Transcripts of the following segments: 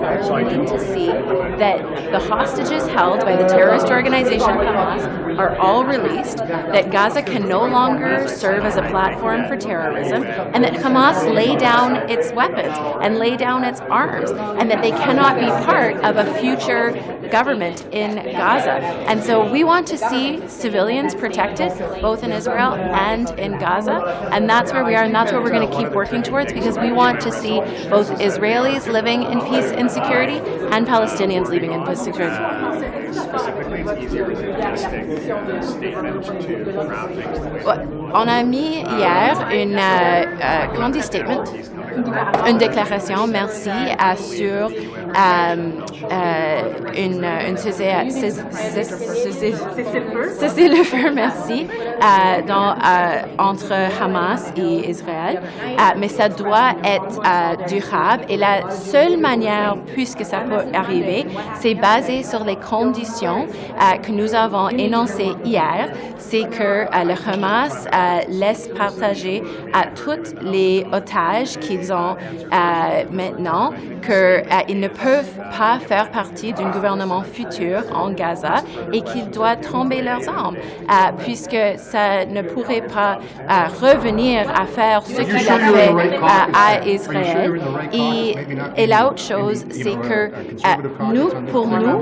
are waiting to see that the hostages held by the terrorist organization Hamas are all released, that Gaza can no longer serve as a platform for terrorism, and that Hamas lay down its weapons and lay down its arms, and that they cannot be part of a future government in Gaza. And so we want to see civilians protected, both in Israel and in Gaza, and that's where we are, and that's what we're going to keep working towards, because we want to see both Israelis living in peace and security and Palestinians living in peace and security. Specifically, it's easier with a statement to ground things. On a mis hier comment dit statement? Une déclaration, merci, sur une cessez-le-feu, merci, entre Hamas et Israël, mais ça doit être durable, et la seule manière, puisque ça peut arriver, c'est basé sur les conditions que nous avons énoncées hier, c'est que le Hamas laisse partager à tous les otages qu'ils ont maintenant, qu'ils ne peuvent pas faire partie d'un gouvernement futur en Gaza et qu'ils doivent tomber leurs armes, puisque ça ne pourrait pas revenir à faire ce qu'il a fait à Israël. Et l'autre chose, c'est que pour nous,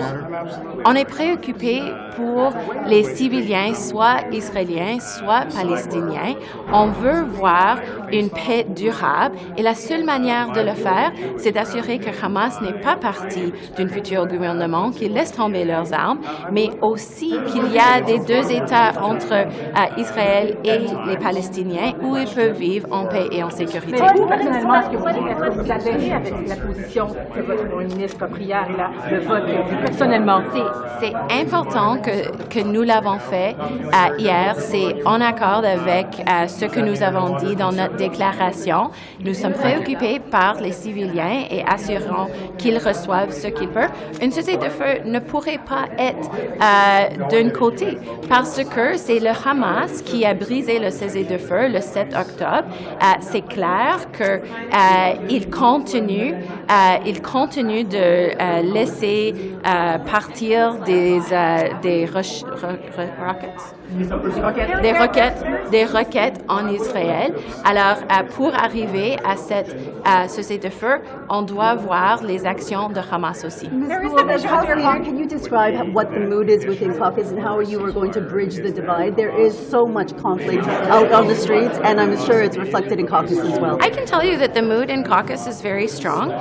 on est préoccupés pour les civiliens, soit israéliens, soit palestiniens. On veut voir une paix durable, et la seule manière de le faire, c'est d'assurer que Hamas n'est pas partie d'un futur gouvernement, qu'ils laissent tomber leurs armes, mais aussi qu'il y a des deux États entre Israël et les Palestiniens où ils peuvent vivre en paix et en sécurité. Personnellement, est-ce que vous adhérez avec la position que votre Premier ministre a pris hier et le vote personnellement? C'est important que nous l'avons fait hier. C'est en accord avec ce que nous avons dit dans notre déclaration. Nous sommes préoccupés par les civiliens et assurons qu'ils reçoivent ce qu'ils peuvent. Une cessez-le-feu ne pourrait pas être d'un côté, parce que c'est le Hamas qui a brisé le cessez-le-feu le 7 octobre. C'est clair qu'il continue de laisser partir des roquettes en Israël. Alors, pour arriver à cette cessez-le-feu, on doit voir les actions de Hamas aussi. Can you describe what the mood is within caucus and how you are going to bridge the divide? There is so much conflict out on the streets, and I'm sure it's reflected in caucus as well. I can tell you that the mood in caucus is very strong.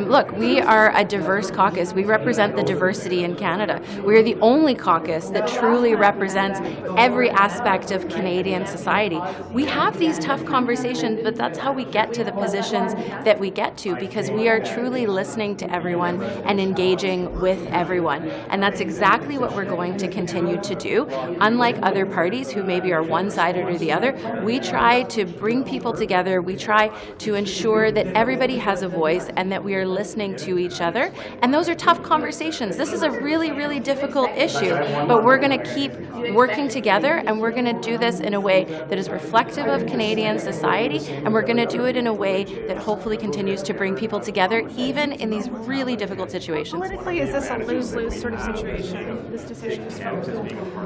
Look, we are a diverse caucus. We represent the diversity in Canada. We are the only caucus that truly represents every aspect of Canadian society. We have these tough conversations, but that's how we get to the positions that we get to, because we are truly listening to everyone and engaging with everyone. And that's exactly what we're going to continue to do. Unlike other parties who maybe are one-sided or the other, we try to bring people together. We try to ensure that everybody has a voice and that we are listening to each other. And those are tough conversations. This is a really, really difficult issue, but we're going to keep working together, and we're going to do this in a way that is reflective of Canadian society, and we're going to do it in a way that hopefully continues to bring people together, even in these really difficult situations. Politically, is this a lose-lose sort of situation, this decision?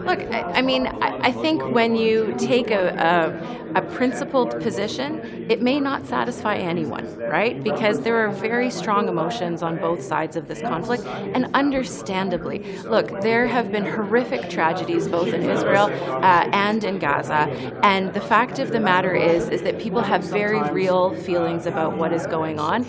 Look, I think when you take a principled position, it may not satisfy anyone, right? Because there are very strong emotions on both sides of this conflict, and understandably, look, there have been horrific tragedies both in Israel and in Gaza, and the fact of the matter is that people have very real feelings about what is going on.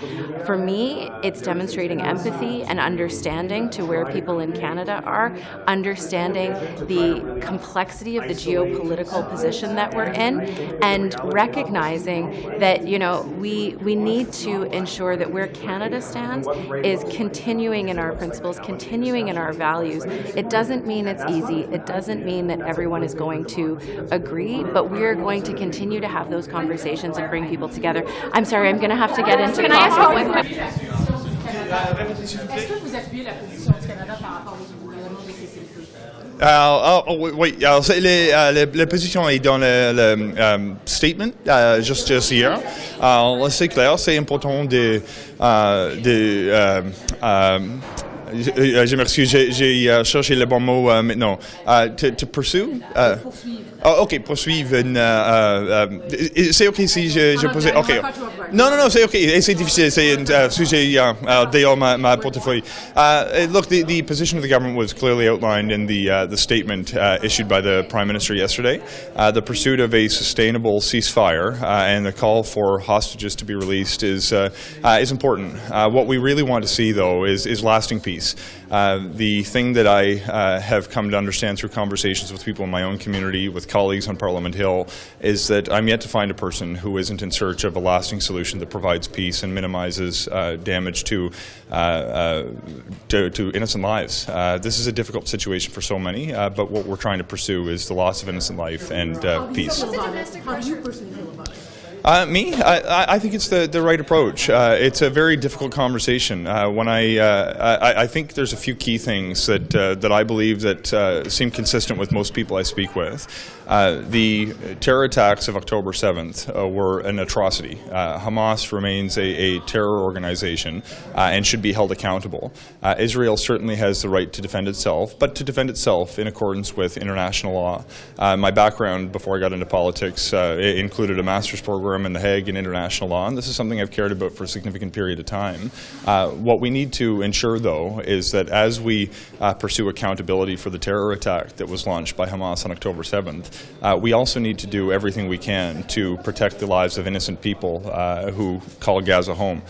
For me, it's demonstrating empathy and understanding to where people in Canada are, understanding the complexity of the geopolitical position that we're in, and recognizing that, we need to ensure that where Canada stands is continuing in our principles, continuing in our values. It doesn't mean it's easy. It doesn't mean that everyone is going to agree, but we are going to continue to have those conversations and bring people together. I'm sorry, I'm going to have to get into. Can I ask you one question? Est-ce que vous appuyez la position du Canada par rapport au gouvernement de cessez-le-feu? Oui, la position est dans le statement juste hier. C'est clair, c'est important je m'excuse, j'ai cherché le bon mot maintenant. To pursue? Poursuivre. OK, poursuivre. C'est OK si je posais. OK. Non, c'est OK. Et c'est difficile. C'est un sujet dehors ma portefeuille. Look, the position of the government was clearly outlined in the statement issued by the Prime Minister yesterday. The pursuit of a sustainable ceasefire and the call for hostages to be released is important. What we really want to see, though, is lasting peace. The thing that I have come to understand through conversations with people in my own community, with colleagues on Parliament Hill, is that I'm yet to find a person who isn't in search of a lasting solution that provides peace and minimizes damage to innocent lives. This is a difficult situation for so many, but what we're trying to pursue is the loss of innocent life and peace. How do you personally feel about it? I think it's the right approach. It's a very difficult conversation. When I think there's a few key things that I believe that seem consistent with most people I speak with. The terror attacks of October 7th were an atrocity. Hamas remains a terror organization and should be held accountable. Israel certainly has the right to defend itself, but to defend itself in accordance with international law. My background before I got into politics included a master's program in The Hague in international law, and this is something I've cared about for a significant period of time. What we need to ensure, though, is that as we pursue accountability for the terror attack that was launched by Hamas on October 7th, we also need to do everything we can to protect the lives of innocent people who call Gaza home.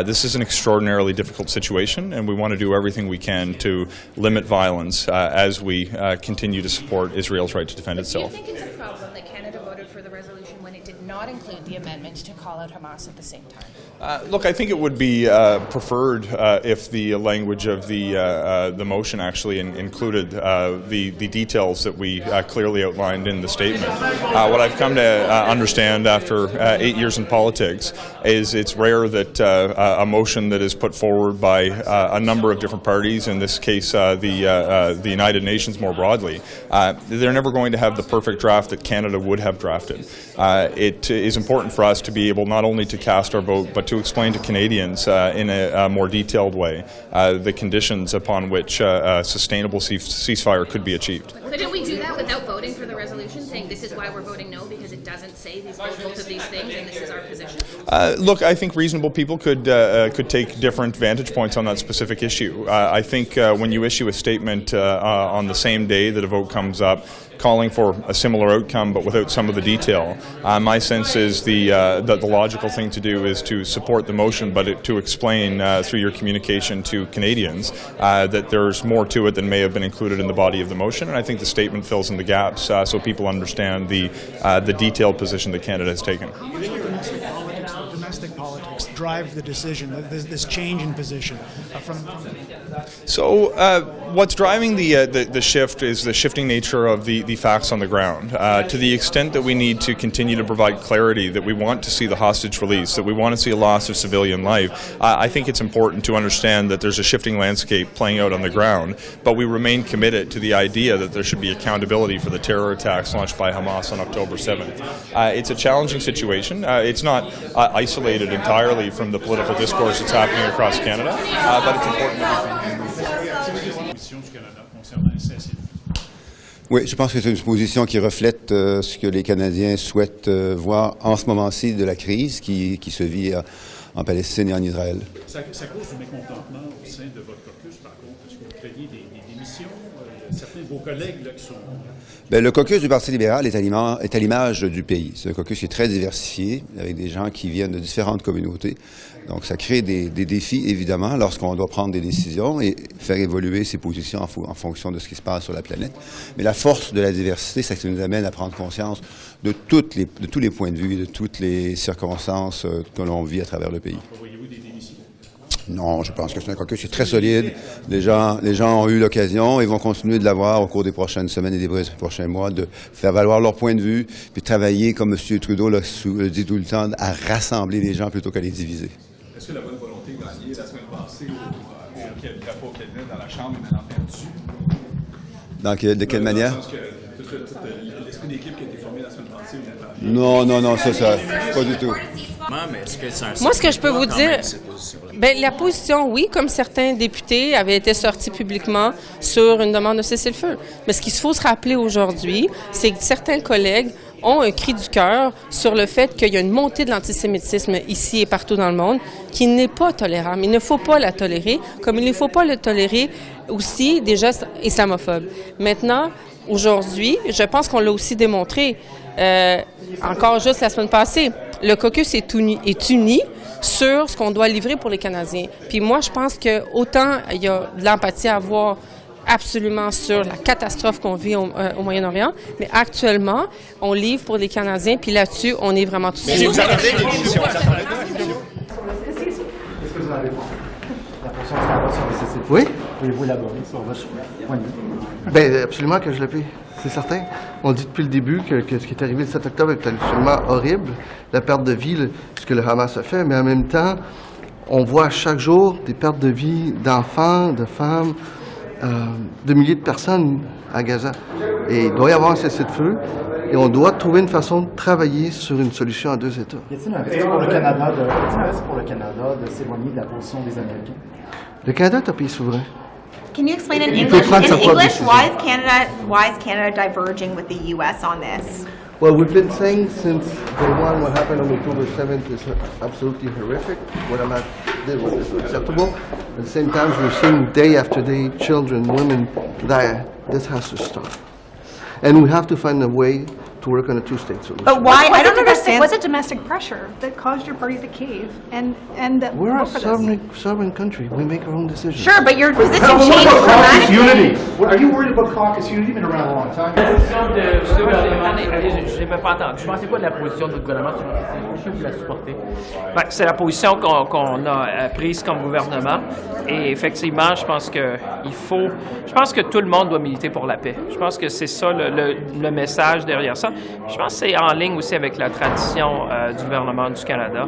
This is an extraordinarily difficult situation, and we want to do everything we can to limit violence as we continue to support Israel's right to defend itself. Do you think it's a problem that Canada voted for the resolution when it did not include the amendment to call out Hamas at the same time? Look, I think it would be preferred if the language of the motion actually included the details that we clearly outlined in the statement. What I've come to understand after 8 years in politics is it's rare that a motion that is put forward by a number of different parties, in this case the United Nations more broadly, they're never going to have the perfect draft that Canada would have drafted. It is important for us to be able not only to cast our vote, but to explain to Canadians in a more detailed way the conditions upon which a sustainable ceasefire could be achieved. But didn't we do that without voting for the resolution, saying this is why we're voting no, because it doesn't say both of these things, and this is our position? Look, I think reasonable people could take different vantage points on that specific issue. I think when you issue a statement on the same day that a vote comes up, calling for a similar outcome but without some of the detail, my sense is that the logical thing to do is to support the motion, but to explain through your communication to Canadians that there's more to it than may have been included in the body of the motion, and I think the statement fills in the gaps so people understand the detailed position that Canada has taken. Domestic politics drive the decision, this change in position So what's driving the shift is the shifting nature of the facts on the ground. To the extent that we need to continue to provide clarity, that we want to see the hostage release, that we want to see a loss of civilian life, I think it's important to understand that there's a shifting landscape playing out on the ground, but we remain committed to the idea that there should be accountability for the terror attacks launched by Hamas on October 7th. It's a challenging situation. It's not isolated entirely from the political discourse that's happening across Canada, but it's important that Oui, je pense que c'est une position qui reflète ce que les Canadiens souhaitent voir en ce moment-ci de la crise qui se vit en Palestine et en Israël. Ça cause du mécontentement au sein de votre caucus, par contre. Est-ce que vous craignez des démissions? Certains de vos collègues là, qui sont... Bien, le caucus du Parti libéral est à l'image du pays. C'est un caucus qui est très diversifié, avec des gens qui viennent de différentes communautés. Donc, ça crée des défis, évidemment, lorsqu'on doit prendre des décisions et faire évoluer ses positions en fonction de ce qui se passe sur la planète. Mais la force de la diversité, c'est que ça nous amène à prendre conscience de tous les points de vue et de toutes les circonstances que l'on vit à travers le pays. Voyez-vous des démissions? Non, je pense que c'est un caucus qui est très solide. Les gens ont eu l'occasion et vont continuer de l'avoir au cours des prochaines semaines et des prochains mois, de faire valoir leur point de vue, puis travailler, comme M. Trudeau le dit tout le temps, à rassembler les gens plutôt qu'à les diviser. Est-ce que la bonne volonté gagnée la semaine passée au Qui n'habiterait pas au cabinet dans la chambre, mais De quelle manière? L'esprit d'équipe qui a été formé la semaine passée. Non, ça, pas du tout. Moi, ce que je peux vous dire, la position, oui, comme certains députés avaient été sortis publiquement sur une demande de cessez-le-feu. Mais ce qu'il faut se rappeler aujourd'hui, c'est que certains collègues ont un cri du cœur sur le fait qu'il y a une montée de l'antisémitisme ici et partout dans le monde qui n'est pas tolérable. Il ne faut pas la tolérer, comme il ne faut pas le tolérer aussi des gestes islamophobes. Maintenant, aujourd'hui, je pense qu'on l'a aussi démontré, encore juste la semaine passée, le caucus est uni sur ce qu'on doit livrer pour les Canadiens. Puis moi, je pense que autant il y a de l'empathie à avoir absolument sur la catastrophe qu'on vit au Moyen-Orient, mais actuellement, on livre pour les Canadiens, puis là-dessus, on est vraiment tous. Est-ce que vous avez la position sur le cessez-le-feu? Oui. Pouvez-vous élaborer sur votre point de vue? Bien, absolument que je l'appuie, c'est certain. On dit depuis le début que ce qui est arrivé le 7 octobre est absolument horrible, la perte de vie, ce que le Hamas a fait, mais en même temps, on voit chaque jour des pertes de vie d'enfants, de femmes, de milliers de personnes à Gaza. Et il doit y avoir un cessez-le-feu et on doit trouver une façon de travailler sur une solution à 2 États. Y a-t-il un risque pour le Canada de s'éloigner de la position des Américains? Le Canada est un pays souverain. Can you explain in English? Why is Canada diverging with the U.S. on this? Well, we've been saying since day one what happened on October 7th is absolutely horrific. What Hamas did was unacceptable. At the same time, we're seeing day after day children, women die. This has to stop. And we have to find a way to work on a two-state solution. But why? I don't understand. Was it domestic pressure that caused your party to cave? And that we're a sovereign country. We make our own decisions. Sure, but your position changed dramatically. Unity. Are you worried about caucus unity? You've been around a long time. Je n'ai pas entendu. Je pensais quoi de la position du gouvernement sur le cessez-le-feu? Vous la supportez? C'est la position qu'on a prise comme gouvernement. Et effectivement, je pense que tout le monde doit militer pour la paix. Je pense que c'est ça le message derrière ça. Je pense que c'est en ligne aussi avec la tradition du gouvernement du Canada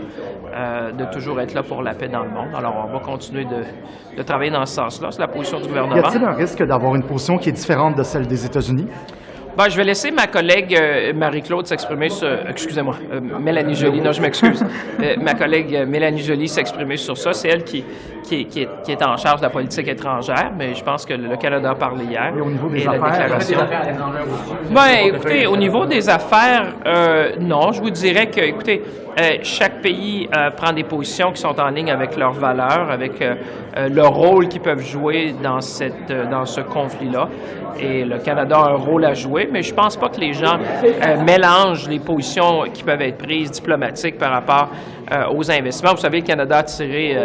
de toujours être là pour la paix dans le monde. Alors, on va continuer de travailler dans ce sens-là. C'est la position du gouvernement. Y a-t-il un risque d'avoir une position qui est différente de celle des États-Unis? Je vais laisser ma collègue Marie-Claude s'exprimer sur... Excusez-moi, Mélanie Joly, non, je m'excuse. Ma collègue Mélanie Joly s'exprimer sur ça. C'est elle qui est en charge de la politique étrangère, mais je pense que le Canada a parlé hier. Et au niveau des affaires? Écoutez, au niveau des affaires, non, je vous dirais que, écoutez, chaque pays prend des positions qui sont en ligne avec leurs valeurs, avec le rôle qu'ils peuvent jouer dans ce conflit-là. Et le Canada a un rôle à jouer, mais je pense pas que les gens mélangent les positions qui peuvent être prises diplomatiques par rapport aux investissements. Vous savez, le Canada a tiré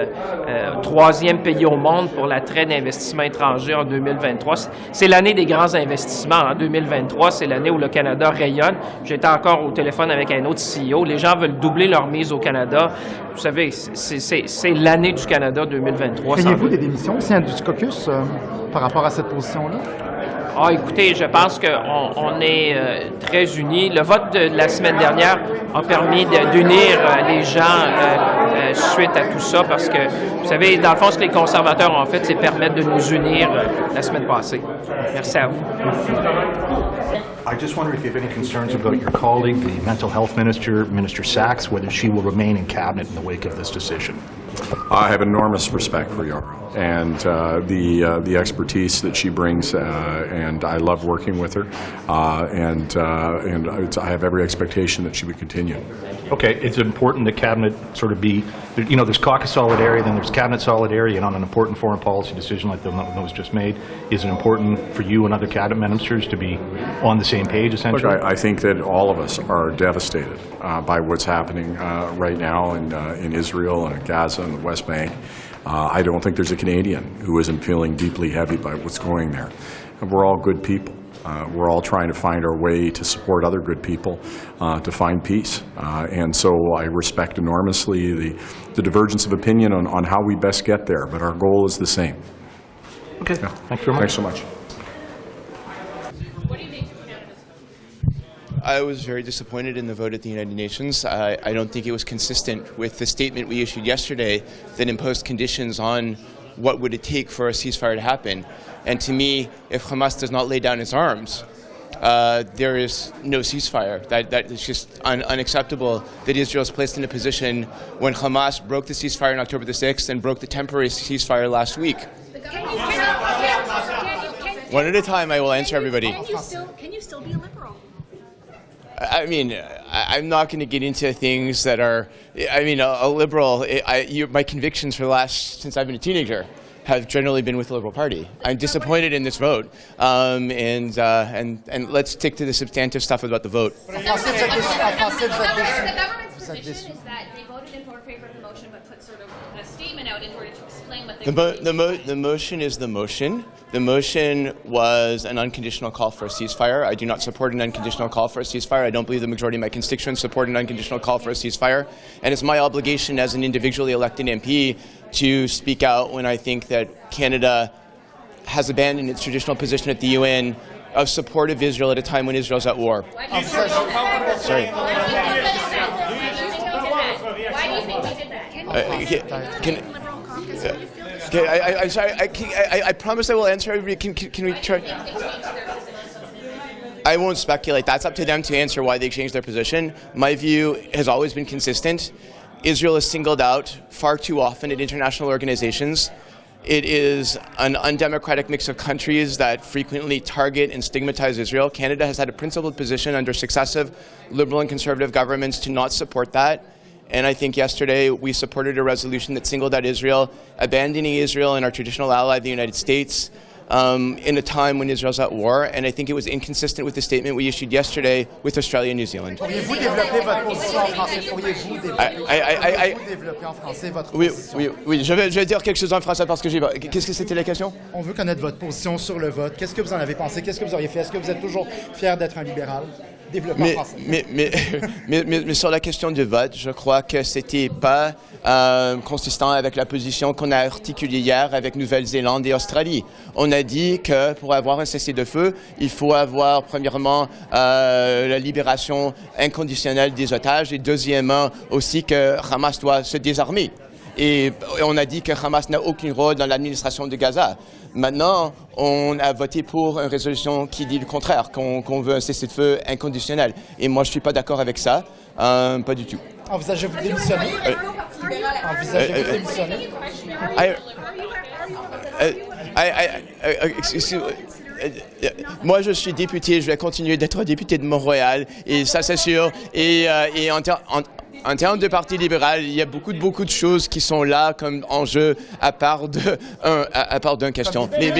3e pays au monde pour l'attrait d'investissements étrangers en 2023. C'est l'année des grands investissements. En 2023, c'est l'année où le Canada rayonne. J'étais encore au téléphone avec un autre CEO. Les gens veulent doubler leur mise au Canada. Vous savez, c'est l'année du Canada 2023. Craignez-vous des démissions au sein du caucus par rapport à cette position-là? Écoutez, je pense qu'on est très unis. Le vote de la semaine dernière a permis d'unir les gens suite à tout ça, parce que, vous savez, dans le fond, ce que les conservateurs ont fait, c'est permettre de nous unir la semaine passée. Merci à vous. I just wonder if you have any concerns about your colleague, the mental health minister, Minister Sachs, whether she will remain in cabinet in the wake of this decision. I have enormous respect for Yara and the expertise that she brings, and I love working with her, and I have every expectation that she would continue. Okay, it's important that cabinet sort of be, there's caucus solidarity, then there's cabinet solidarity, and on an important foreign policy decision like the one that was just made, is it important for you and other cabinet ministers to be on the same page, essentially? Look, I think that all of us are devastated by what's happening right now in Israel and Gaza and the West Bank. I don't think there's a Canadian who isn't feeling deeply heavy by what's going there. And we're all good people. We're all trying to find our way to support other good people to find peace. And so I respect enormously the divergence of opinion on how we best get there, but our goal is the same. Okay, yeah. Thanks very much. Thanks so much. I was very disappointed in the vote at the United Nations. I don't think it was consistent with the statement we issued yesterday that imposed conditions on what would it take for a ceasefire to happen. And to me, if Hamas does not lay down its arms, there is no ceasefire. That is just unacceptable that Israel is placed in a position when Hamas broke the ceasefire on October the 6th and broke the temporary ceasefire last week. One at a time, I will answer everybody. Can you still be a liberal? I mean, I'm not going to get into things that are, I mean, a liberal, my convictions for the last, since I've been a teenager, have generally been with the Liberal Party. I'm disappointed in this vote, and let's stick to the substantive stuff about the vote. The government's position is that they voted in favor of the motion, but put sort of a statement out in order to explain what they The motion is the motion. The motion was an unconditional call for a ceasefire. I do not support an unconditional call for a ceasefire. I don't believe the majority of my constituents support an unconditional call for a ceasefire. And it's my obligation as an individually elected MP to speak out when I think that Canada has abandoned its traditional position at the UN of support of Israel at a time when Israel's at war. Sorry. Why do you think we did that? I'm sorry. I promise I will answer everybody. Can we try? I won't speculate. That's up to them to answer why they changed their position. My view has always been consistent. Israel is singled out far too often at international organizations. It is an undemocratic mix of countries that frequently target and stigmatize Israel. Canada has had a principled position under successive Liberal and Conservative governments to not support that. And I think yesterday we supported a resolution that singled out Israel, abandoning Israel and our traditional ally, the United States, in a time when Israel's at war. And I think it was inconsistent with the statement we issued yesterday with Australia and New Zealand. Pourriez-vous développer votre position en français? Pourriez-vous développer en français votre position? Oui, je vais dire quelque chose en français parce que j'ai... Qu'est-ce que c'était la question? On veut connaître votre position sur le vote. Qu'est-ce que vous en avez pensé? Qu'est-ce que vous auriez fait? Est-ce que vous êtes toujours fier d'être un libéral? Mais sur la question du vote, je crois que c'était pas consistant avec la position qu'on a articulée hier avec Nouvelle-Zélande et Australie. On a dit que pour avoir un cessez-le-feu, il faut avoir premièrement la libération inconditionnelle des otages et deuxièmement aussi que Hamas doit se désarmer. Et on a dit que Hamas n'a aucun rôle dans l'administration de Gaza. Maintenant, on a voté pour une résolution qui dit le contraire, qu'on veut un cessez-le-feu inconditionnel. Et moi, je ne suis pas d'accord avec ça, pas du tout. Envisagez-vous de démissionner? Envisagez-vous de démissionner? Moi, je suis député, je vais continuer d'être député de Montréal, et ça, c'est sûr. Et en termes de parti libéral, il y a beaucoup de choses qui sont là comme enjeu à part d'une question. Est-ce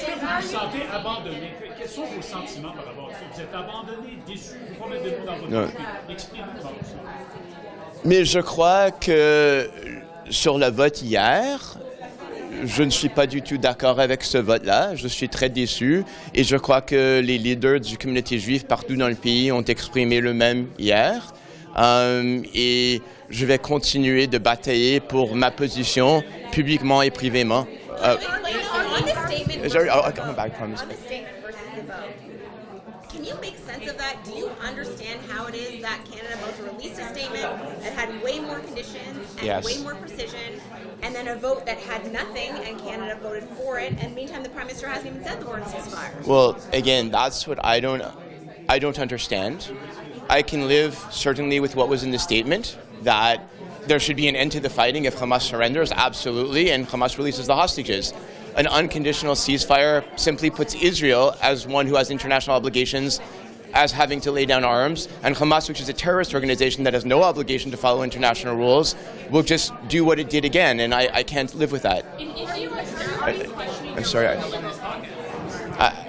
que vous vous sentez abandonné? Quels sont vos sentiments par rapport à ça? Vous êtes abandonné, déçu? Je ne vais pas mettre de mots dans votre bouche. Expliquez-nous comment vous sentez. Mais je crois que sur le vote hier, je ne suis pas du tout d'accord avec ce vote-là. Je suis très déçu et je crois que les leaders du communauté juive partout dans le pays ont exprimé le même hier. Et je vais continuer de batailler pour ma position publiquement et privément. Sorry, I'll come back, I promise. On the statement versus the vote, can you make sense of that? Do you understand how it is that Canada both released a statement that had way more conditions and way more precision, and then a vote that had nothing, and Canada voted for it, and meantime the Prime Minister hasn't even said the word ceasefire? Well, again, that's what I don't understand. I can live certainly with what was in the statement, that there should be an end to the fighting if Hamas surrenders, absolutely, and Hamas releases the hostages. An unconditional ceasefire simply puts Israel as one who has international obligations as having to lay down arms, and Hamas, which is a terrorist organization that has no obligation to follow international rules, will just do what it did again, and I can't live with that. I'm sorry.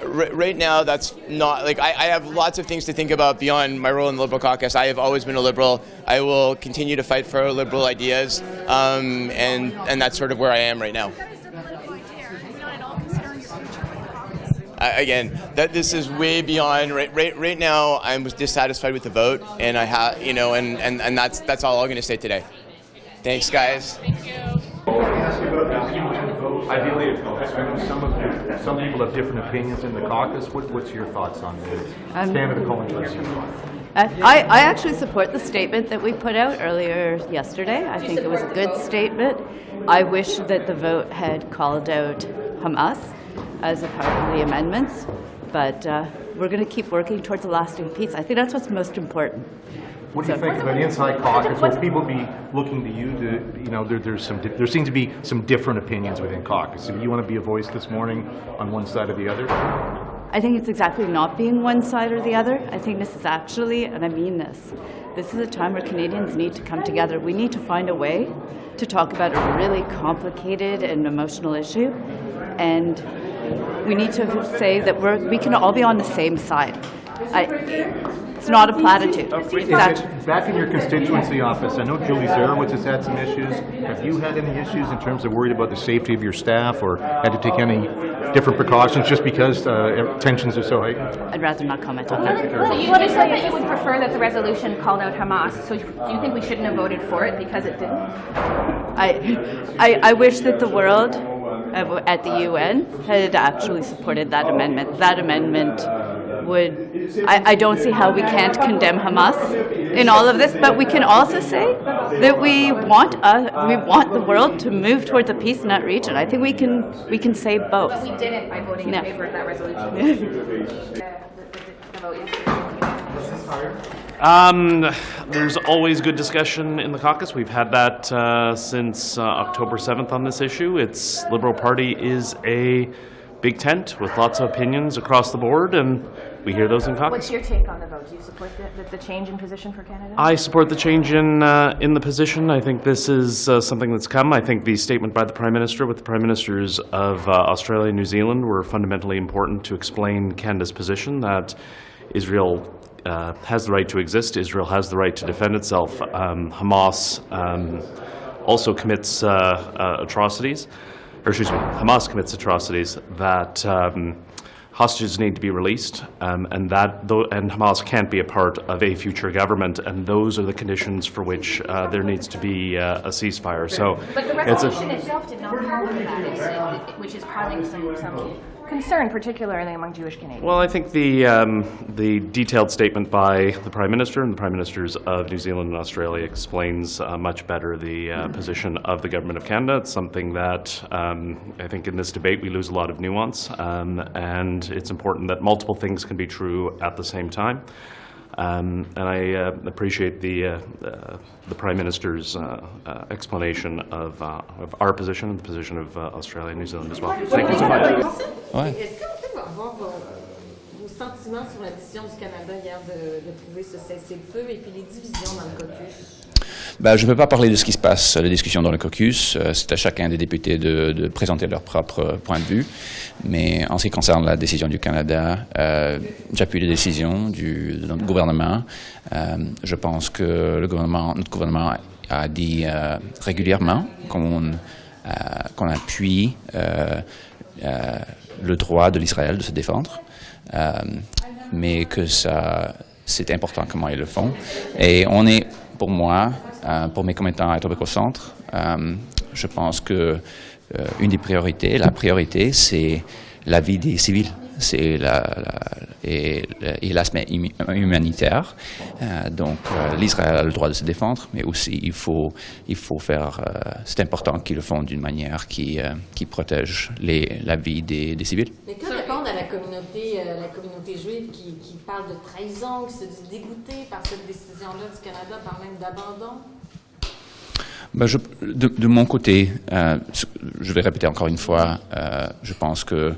Right now, that's not, like, I have lots of things to think about beyond my role in the Liberal caucus. I have always been a Liberal. I will continue to fight for Liberal ideas, and that's sort of where I am right now. Again, this is way beyond. Right now, I'm dissatisfied with the vote, and I have, and that's all I'm going to say today. Thanks, guys. Thank you. Ideally, some people have different opinions in the caucus. What's your thoughts on the Canada calling for a ceasefire? I actually support the statement that we put out earlier yesterday. I think it was a good statement. I wish that the vote had called out Hamas as a part of the amendments, but we're going to keep working towards a lasting peace. I think that's what's most important. What do you think of an inside caucus? Will people be looking to you to, there seem to be some different opinions within caucus. Do you want to be a voice this morning on one side or the other? I think it's exactly not being one side or the other. I think this is actually, and I mean this is a time where Canadians need to come together. We need to find a way to talk about a really complicated and emotional issue, and we need to say that we can all be on the same side. It's not a platitude. Back in your constituency office, I know Julie Zarowitz has had some issues. Have you had any issues in terms of worried about the safety of your staff or had to take any different precautions just because tensions are so high? I'd rather not comment on that. So you said that you would prefer that the resolution called out Hamas. So do you think we shouldn't have voted for it because it didn't? I wish that the world at the UN had actually supported that amendment. That amendment would, I don't see how we can't condemn Hamas in all of this, but we can also say that we want the world to move towards a peace in that region. I think we can say both. But we didn't by voting in favor of that resolution. There's always good discussion in the caucus. We've had that since October 7th on this issue. Its Liberal Party is a big tent with lots of opinions across the board, and we hear those in caucus. What's your take on the vote? Do you support the change in position for Canada? I support the change in the position. I think this is something that's come. I think the statement by the Prime Minister with the Prime Ministers of Australia and New Zealand were fundamentally important to explain Canada's position that Israel has the right to exist. Israel has the right to defend itself. Hamas also commits atrocities. Or excuse me, Hamas commits atrocities that hostages need to be released, and Hamas can't be a part of a future government, and those are the conditions for which there needs to be a ceasefire. So, but the resolution itself did not call for that, which is causing some concern, particularly among Jewish Canadians. Well, I think the detailed statement by the Prime Minister and the Prime Ministers of New Zealand and Australia explains much better the position of the Government of Canada. It's something that I think in this debate we lose a lot of nuance, and it's important that multiple things can be true at the same time. And I appreciate the Prime Minister's explanation of our position and the position of Australia and New Zealand as well. Thank you so much. Est-ce que vous pouvez avoir vos sentiments sur la décision du Canada hier de trouver ce cessez-le-feu et puis les divisions dans le caucus? Je ne peux pas parler de ce qui se passe, la discussion dans le caucus. C'est à chacun des députés de présenter leur propre point de vue. Mais en ce qui concerne la décision du Canada, j'appuie les décisions de notre gouvernement. Je pense que notre gouvernement a dit régulièrement qu'on appuie le droit de l'Israël de se défendre, mais que c'est important comment ils le font. Et on est, pour moi, pour mes commettants à être au centre, je pense que une des priorités, la priorité, c'est la vie des civils, c'est et l'aspect humanitaire. Donc l'Israël a le droit de se défendre, mais aussi il faut faire. C'est important qu'ils le font d'une manière qui protège la vie des civils. Mais que répondre à la communauté juive qui parle de trahison, qui se dit dégoûtée par cette décision-là du Canada, par même d'abandon? De mon côté, je vais répéter encore une fois, je pense que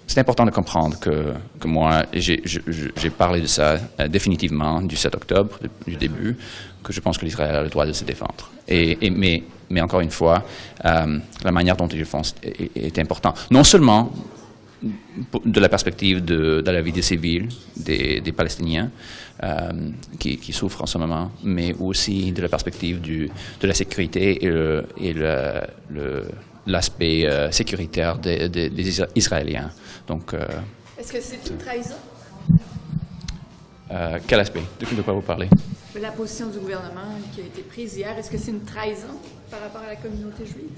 c'est important de comprendre que moi, j'ai parlé de ça définitivement du 7 octobre, du début, que je pense que l'Israël a le droit de se défendre. Mais encore une fois, la manière dont ils le font est importante. Non seulement de la perspective de la vie des civils, des Palestiniens qui souffrent en ce moment, mais aussi de la perspective de la sécurité et l'aspect sécuritaire des Israéliens. Donc, est-ce que c'est une trahison? Quel aspect? De quoi vous parlez? La position du gouvernement qui a été prise hier, est-ce que c'est une trahison par rapport à la communauté juive?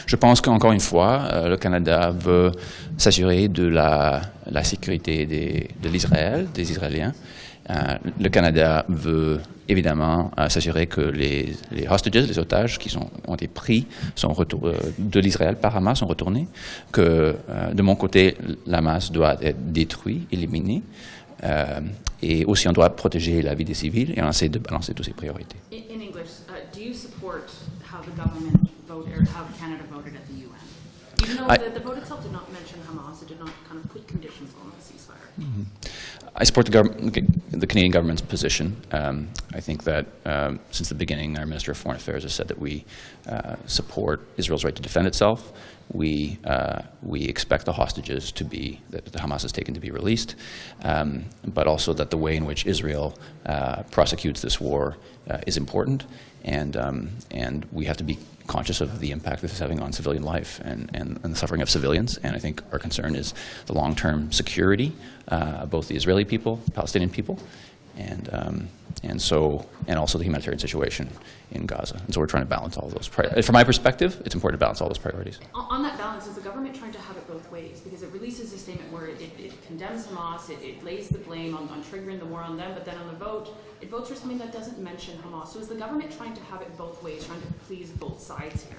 Je pense qu'encore une fois, le Canada veut s'assurer de la sécurité de l'Israël, des Israéliens, Le Canada veut évidemment s'assurer que les hostages, les otages qui ont été pris de l'Israël par Hamas sont retournés, que de mon côté, l'Hamas doit être détruit, éliminé, et aussi on doit protéger la vie des civils et on essaie de balancer toutes ces priorités. In English, do you support how the government voted, or how Canada voted at the UN? Even though the vote itself did not mention Hamas, it did not kind of put conditions on the ceasefire. I support the Canadian government's position. I think that since the beginning, our Minister of Foreign Affairs has said that we support Israel's right to defend itself. We expect the hostages that Hamas has taken to be released, but also that the way in which Israel prosecutes this war is important, and we have to be conscious of the impact this is having on civilian life and the suffering of civilians. And I think our concern is the long-term security of both the Israeli people, Palestinian people, and also the humanitarian situation in Gaza. And so we're trying to balance all those. From my perspective, it's important to balance all those priorities. On that balance, is the government trying to have it both ways? Because it releases a statement where it condemns Hamas, it lays the blame on triggering the war on them, but then on the vote, it votes for something that doesn't mention Hamas. So is the government trying to have it both ways, trying to please both sides here?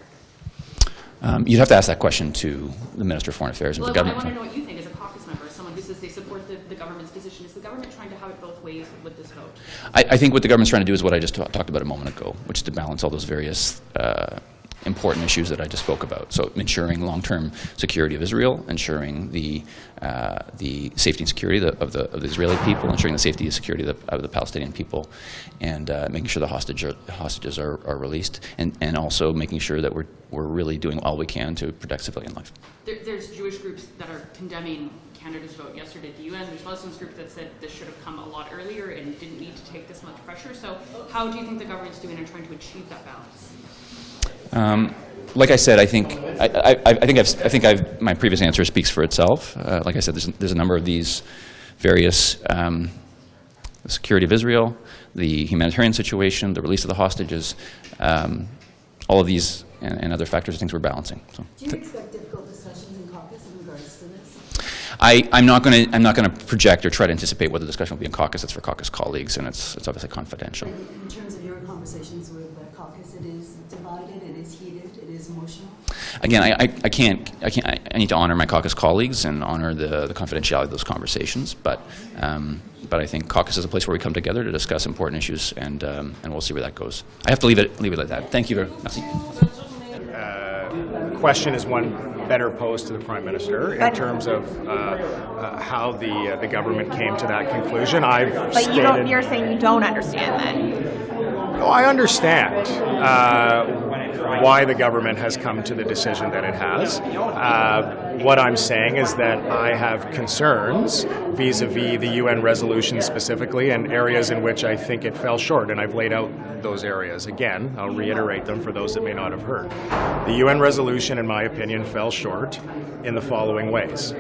You'd have to ask that question to the Minister of Foreign Affairs and the government. I want to know what you think as a caucus member, as someone who says they support the government's position. Is the government trying to have it both ways with this vote? I think what the government's trying to do is what I just talked about a moment ago, which is to balance all those various important issues that I just spoke about. So ensuring long-term security of Israel, ensuring the safety and security of the Israeli people, ensuring the safety and security of the Palestinian people, and making sure the hostages are released, and also making sure that we're really doing all we can to protect civilian life. There's Jewish groups that are condemning Canada's vote yesterday at the UN. There's Muslims groups that said this should have come a lot earlier and didn't need to take this much pressure. So how do you think the government's doing in trying to achieve that balance? Like I said, I think my previous answer speaks for itself. Like I said, there's a number of these various the security of Israel, the humanitarian situation, the release of the hostages, all of these and other factors are things we're balancing. So. Do you expect difficult discussions in caucus in regards to this? I'm not going to project or try to anticipate what the discussion will be in caucus. It's for caucus colleagues, and it's obviously confidential. In terms of your conversations with caucus, it is divided, it is heated, it is emotional. Again, I need to honor my caucus colleagues and honor the confidentiality of those conversations. But I think caucus is a place where we come together to discuss important issues, and we'll see where that goes. I have to leave it like that. Thank you very much. The question is one better posed to the Prime Minister in terms of how the government came to that conclusion. You're saying you don't understand that. No, I understand why the government has come to the decision that it has. What I'm saying is that I have concerns vis-a-vis the UN resolution specifically and areas in which I think it fell short, and I've laid out those areas. Again, I'll reiterate them for those that may not have heard. The UN resolution, in my opinion, fell short in the following ways.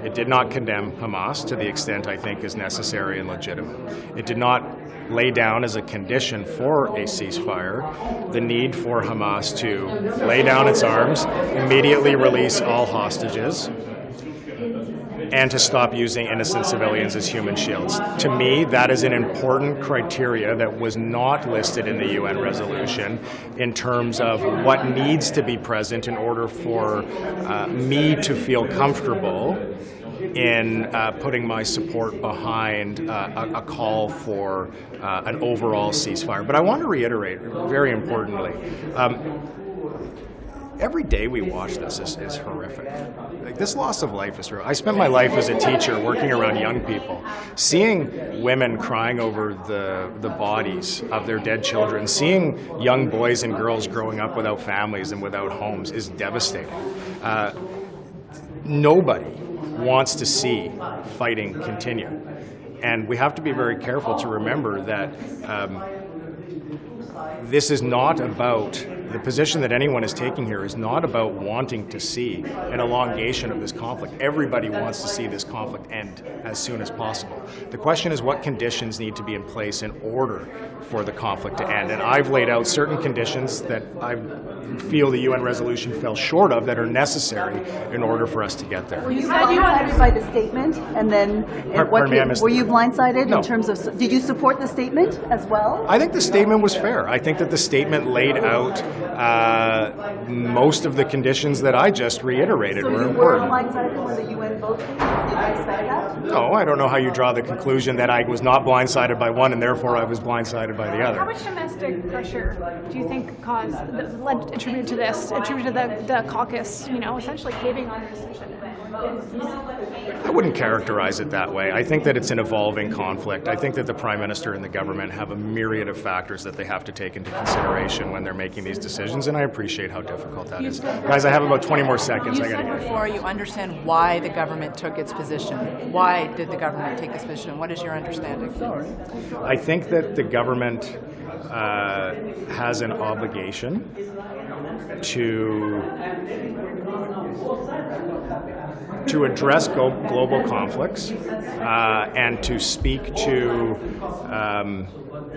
It did not condemn Hamas to the extent I think is necessary and legitimate. It did not lay down as a condition for a ceasefire the need for Hamas to lay down its arms, immediately release all hostages, and to stop using innocent civilians as human shields. To me, that is an important criteria that was not listed in the UN resolution in terms of what needs to be present in order for me to feel comfortable in putting my support behind a call for an overall ceasefire. But I want to reiterate, very importantly, every day we watch this is horrific. Like, this loss of life is real. I spent my life as a teacher working around young people. Seeing women crying over the bodies of their dead children, seeing young boys and girls growing up without families and without homes is devastating. Nobody wants to see fighting continue. And we have to be very careful to remember that this is not about The position that anyone is taking here is not about wanting to see an elongation of this conflict. Everybody wants to see this conflict end as soon as possible. The question is what conditions need to be in place in order for the conflict to end. And I've laid out certain conditions that I feel the UN resolution fell short of that are necessary in order for us to get there. Were you blindsided by the statement? And then were you blindsided in terms of, did you support the statement as well? I think the statement was fair. I think that the statement laid out most of the conditions that I just reiterated were important. So you were blindsided when the UN voted? Did you expect that? No, I don't know how you draw the conclusion that I was not blindsided by one and therefore I was blindsided by the other. How much domestic pressure do you think attributed to this, attributed to the caucus, essentially caving on the decision? I wouldn't characterize it that way. I think that it's an evolving conflict. I think that the Prime Minister and the government have a myriad of factors that they have to take into consideration when they're making these decisions, and I appreciate how difficult that is. Guys, I have about 20 more seconds. You said before you understand why the government took its position. Why did the government take this position? What is your understanding? I think that the government has an obligation to address global conflicts and to speak to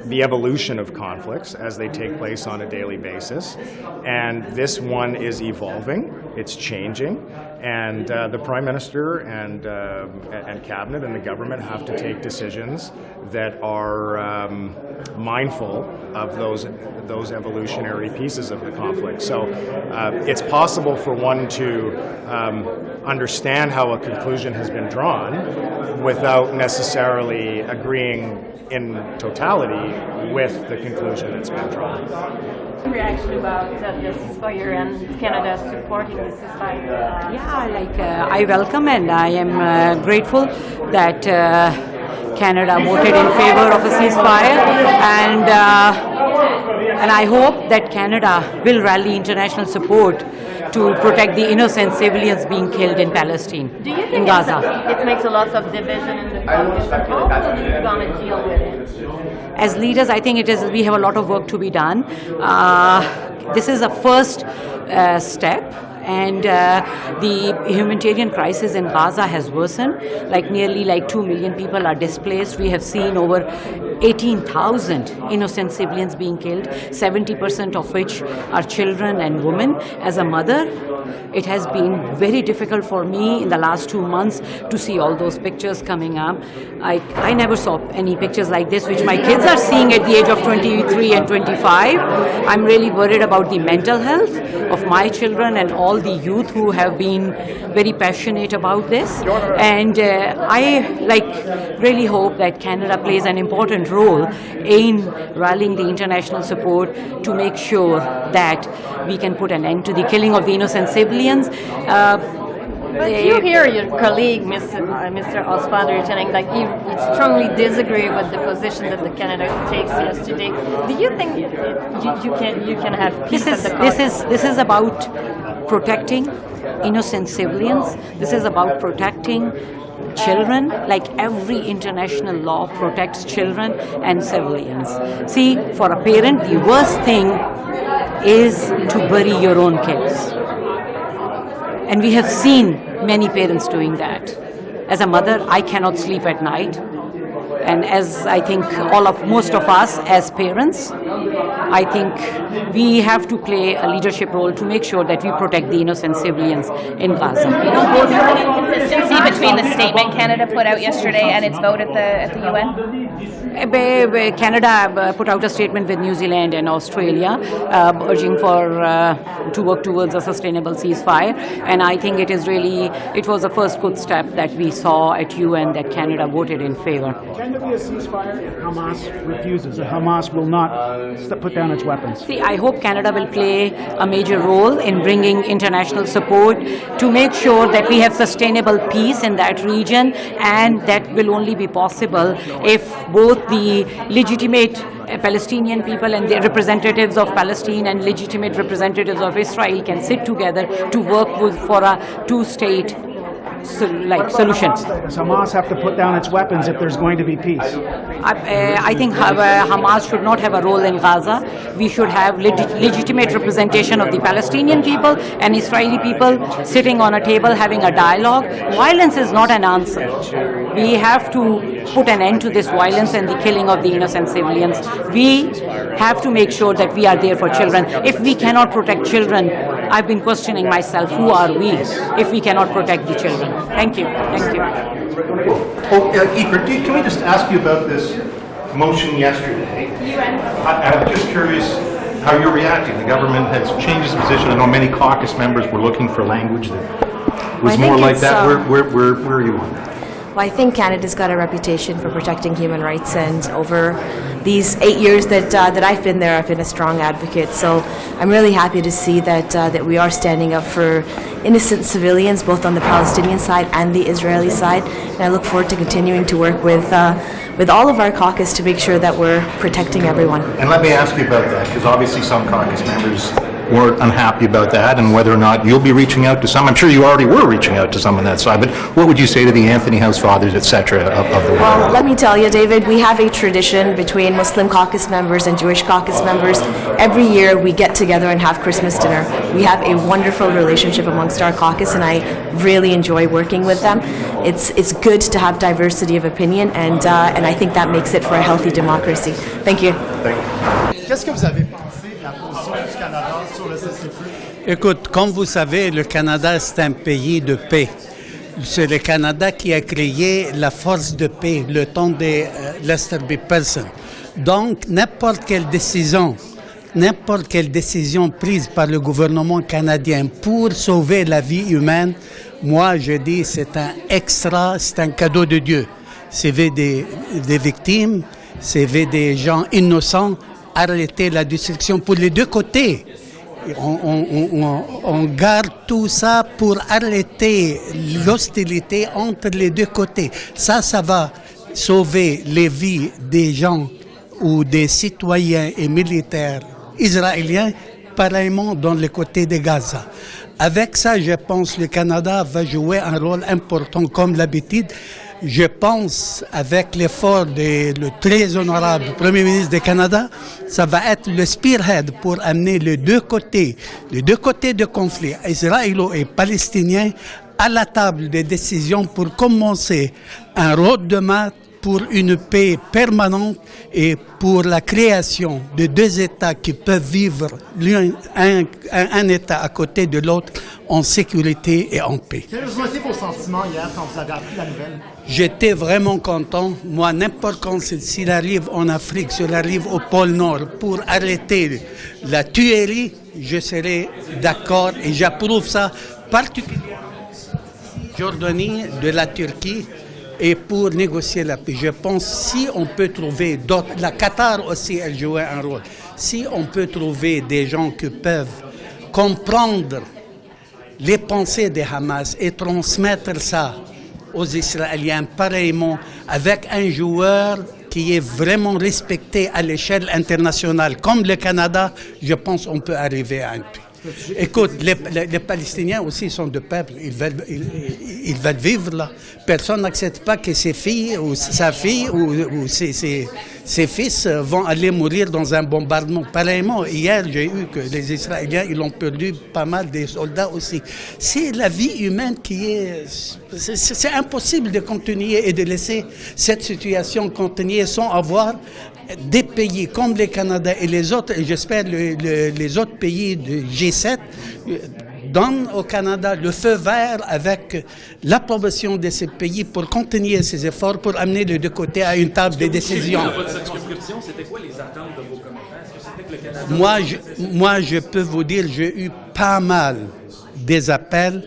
the evolution of conflicts as they take place on a daily basis. And this one is evolving, it's changing, and the Prime Minister and Cabinet and the government have to take decisions that are mindful of those evolutionary pieces of the conflict. So it's possible for one to understand how a conclusion has been drawn without necessarily agreeing in totality with the conclusion that's been drawn. Reaction about the ceasefire and Canada supporting the ceasefire? I welcome and I am grateful that Canada voted in favor of a ceasefire, and I hope that Canada will rally international support to protect the innocent civilians being killed in Palestine, Do you think in Gaza. It makes a lot of division in the caucus? How are you going to deal with it? As leaders, I think we have a lot of work to be done. This is a first step. And the humanitarian crisis in Gaza has worsened. Nearly 2 million people are displaced. We have seen over 18,000 innocent civilians being killed, 70% of which are children and women. As a mother, it has been very difficult for me in the last 2 months to see all those pictures coming up. I never saw any pictures like this, which my kids are seeing at the age of 23 and 25. I'm really worried about the mental health of my children and all the youth who have been very passionate about this. And I really hope that Canada plays an important role in rallying the international support to make sure that we can put an end to the killing of the innocent civilians. But you hear your colleague, Mr. Housefather, telling he strongly disagree with the position that the Canada takes yesterday. Do you think you can have peace at the caucus? This is about protecting innocent civilians. This is about protecting children, like every international law protects children and civilians. See, for a parent, the worst thing is to bury your own kids. And we have seen many parents doing that. As a mother, I cannot sleep at night. And as I think most of us as parents, I think we have to play a leadership role to make sure that we protect the innocent civilians in Gaza. Inconsistency between the statement Canada put out yesterday and its vote at the UN? Canada put out a statement with New Zealand and Australia urging to work towards a sustainable ceasefire, and I think it was the first good step that we saw at UN that Canada voted in favor. Can there be a ceasefire if Hamas refuses, if Hamas will not put down its weapons? See, I hope Canada will play a major role in bringing international support to make sure that we have sustainable peace in that region, and that will only be possible if both the legitimate Palestinian people and the representatives of Palestine and legitimate representatives of Israel can sit together to work for a two-state solutions. Does Hamas have to put down its weapons if there's going to be peace? I think Hamas should not have a role in Gaza. We should have legitimate representation of the Palestinian people and Israeli people sitting on a table having a dialogue. Violence is not an answer. We have to put an end to this violence and the killing of the innocent civilians. We have to make sure that we are there for children. If we cannot protect children, I've been questioning myself, who are we if we cannot protect the children? Thank you. Thank you. Iqra, can we just ask you about this motion yesterday? I'm just curious how you're reacting. The government has changed its position. I know many caucus members were looking for language that was more like that. Where are you on that? Well, I think Canada's got a reputation for protecting human rights, and over these 8 years that I've been there, I've been a strong advocate. So I'm really happy to see that we are standing up for innocent civilians, both on the Palestinian side and the Israeli side. And I look forward to continuing to work with all of our caucus to make sure that we're protecting everyone. And let me ask you about that, because obviously some caucus members were unhappy about that, and whether or not you'll be reaching out to some. I'm sure you already were reaching out to some on that side, but what would you say to the Anthony Housefathers, etc. of the world? Well, let me tell you, David, we have a tradition between Muslim caucus members and Jewish caucus members. Every year we get together and have Christmas dinner. We have a wonderful relationship amongst our caucus, and I really enjoy working with them. It's good to have diversity of opinion, and I think that makes it for a healthy democracy. Thank you. Qu'est-ce que vous avez pensé de la position du Canada sur le cessez-le-feu? Écoute, comme vous savez, le Canada, c'est un pays de paix. C'est le Canada qui a créé la force de paix, le temps de Lester B. Pearson. Donc, n'importe quelle décision prise par le gouvernement canadien pour sauver la vie humaine, moi, je dis c'est un extra, c'est un cadeau de Dieu. C'est des victimes, c'est des gens innocents, arrêter la destruction pour les deux côtés. On garde tout ça pour arrêter l'hostilité entre les deux côtés. Ça va sauver les vies des gens ou des citoyens et militaires israéliens, pareillement dans le côté de Gaza. Avec ça, je pense que le Canada va jouer un rôle important comme l'habitude. Je pense, avec l'effort du très honorable Premier ministre du Canada, ça va être le spearhead pour amener les deux côtés de conflit, israélo et palestinien, à la table des décisions pour commencer un roadmap pour une paix permanente et pour la création de deux États qui peuvent vivre un État à côté de l'autre en sécurité et en paix. Quels ont été vos sentiments hier quand vous avez appris la nouvelle? J'étais vraiment content. Moi, n'importe quand s'il arrive en Afrique, s'il arrive au pôle Nord pour arrêter la tuerie, je serai d'accord et j'approuve ça particulièrement Jordanie, de la Turquie, et pour négocier la paix. Je pense si on peut trouver d'autres, la Qatar aussi elle jouait un rôle, si on peut trouver des gens qui peuvent comprendre les pensées des Hamas et transmettre ça aux Israéliens pareillement avec un joueur qui est vraiment respecté à l'échelle internationale comme le Canada, je pense qu'on peut arriver à une paix. Écoute, les Palestiniens aussi sont de peuple, ils veulent vivre là. Personne n'accepte pas que ses filles ou sa fille ou ses fils vont aller mourir dans un bombardement. Pareillement, hier, j'ai eu que les Israéliens, ils ont perdu pas mal des soldats aussi. C'est la vie humaine qui est... C'est impossible de continuer et de laisser cette situation continuer sans avoir des pays comme le Canada et les autres, et j'espère les autres pays du G7, donnent au Canada le feu vert avec l'approbation de ces pays pour continuer ces efforts, pour amener les deux côtés à une table de décision. Dans votre circonscription, c'était quoi les attentes de vos commettants? Est-ce que c'était que le Canada... Moi, je peux vous dire, j'ai eu pas mal des appels,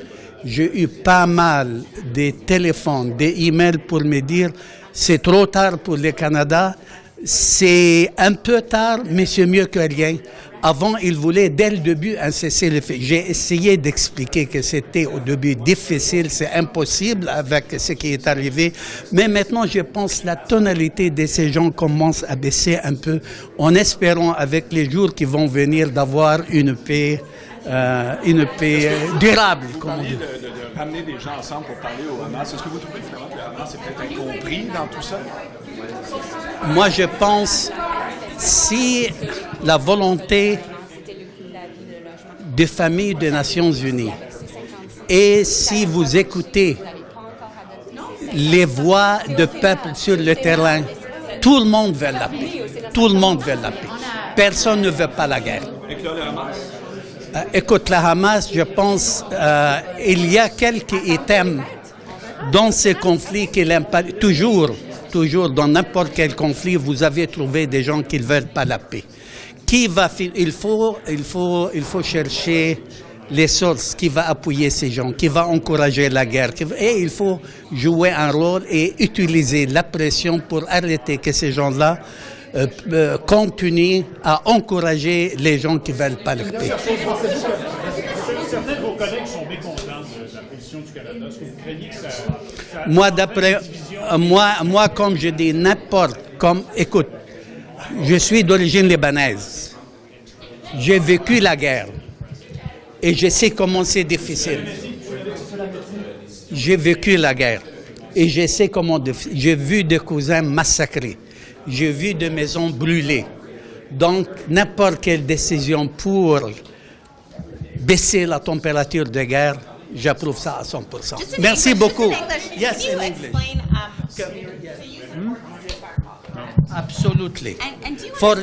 j'ai eu pas mal des téléphones, des emails pour me dire c'est trop tard pour le Canada. C'est un peu tard, mais c'est mieux que rien. Avant, ils voulaient dès le début un cessez-le-feu. J'ai essayé d'expliquer que c'était au début difficile, c'est impossible avec ce qui est arrivé. Mais maintenant, je pense que la tonalité de ces gens commence à baisser un peu, en espérant avec les jours qui vont venir d'avoir une paix une paix durable, comme on dit. De ramener des gens ensemble pour parler au Hamas. Est-ce que vous trouvez finalement que le Hamas est peut-être incompris dans tout ça? Moi, je pense, si la volonté des familles des Nations Unies et si vous écoutez les voix de peuple sur le terrain, tout le monde veut la paix. Tout le monde veut la paix. Personne ne veut pas la guerre. Écoute, le Hamas, je pense, il y a quelques items dans ces conflits qui l'impactent. Toujours, dans n'importe quel conflit, vous avez trouvé des gens qui ne veulent pas la paix. Il faut chercher les sources qui va appuyer ces gens, qui va encourager la guerre. Et il faut jouer un rôle et utiliser la pression pour arrêter que ces gens-là continuent à encourager les gens qui ne veulent pas la paix. Certains de vos collègues sont mécontents de la position du Canada. Est-ce que vous craignez que ça moi, comme je dis, écoute, je suis d'origine libanaise. J'ai vécu la guerre. Et je sais comment c'est difficile. J'ai vécu la guerre. Et je sais comment... J'ai vu des cousins massacrés. J'ai vu des maisons brûlées. Donc, n'importe quelle décision pour baisser la température de guerre, j'approuve ça à 100%. Merci beaucoup. Yes, in English. Absolutely. For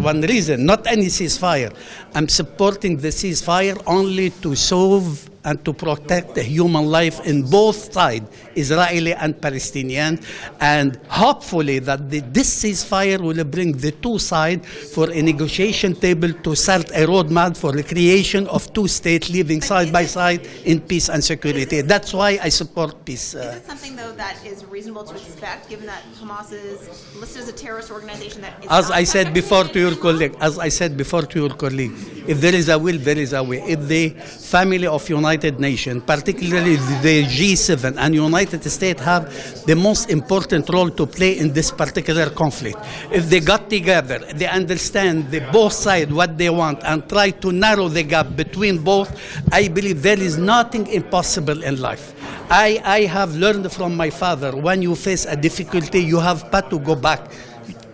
one reason, not any ceasefire. I'm supporting the ceasefire only to solve and to protect the human life in both sides, Israeli and Palestinian, and hopefully that this ceasefire will bring the two sides for a negotiation table to start a roadmap for the creation of two states living side by side in peace and security. That's why I support peace. Is it something, though, that is reasonable to expect, given that Hamas is listed as a terrorist organization that is As I said before to your colleague, if there is a will, there is a way. If the family of United Nations, particularly the G7 and United States, have the most important role to play in this particular conflict. If they got together, they understand both sides what they want and try to narrow the gap between both, I believe there is nothing impossible in life. I have learned from my father, when you face a difficulty, you have but to go back.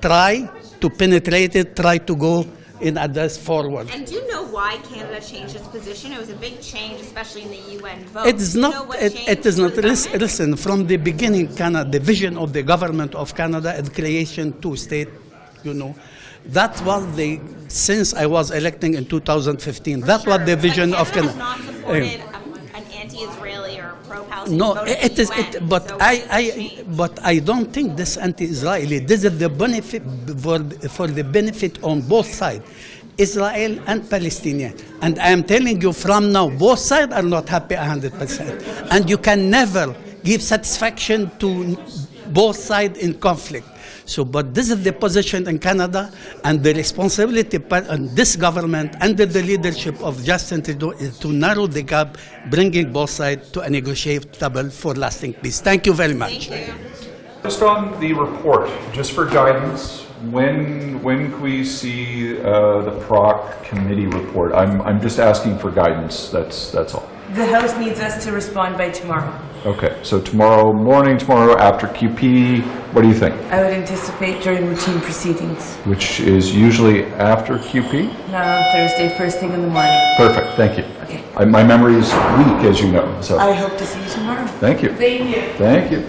Try to penetrate it, try to go in others forward. And do you know why Canada changed its position? It was a big change, especially in the UN vote. It is not. It is not. Listen, from the beginning, Canada, the vision of the government of Canada, the creation two-state, that was since I was elected in 2015. That was the vision of Canada. Not supported an anti-Israeli or pro-Palestinian No, vote it is. UN, But I don't think this anti-Israeli. This is the benefit for the benefit on both sides, Israel and Palestinian. And I am telling you from now, both sides are not happy 100%. And you can never give satisfaction to both sides in conflict. But this is the position in Canada, and the responsibility on this government under the leadership of Justin Trudeau is to narrow the gap, bringing both sides to a negotiable table for lasting peace. Thank you very much. Thank you. Just on the report, just for guidance, when can we see the PROC committee report? I'm just asking for guidance. That's all. The House needs us to respond by tomorrow. Okay, so tomorrow morning, tomorrow after QP, what do you think? I would anticipate during routine proceedings. Which is usually after QP? Thursday, first thing in the morning. Perfect, thank you. Okay. My memory is weak, as you know. So I hope to see you tomorrow. thank you. Thank you. Thank you.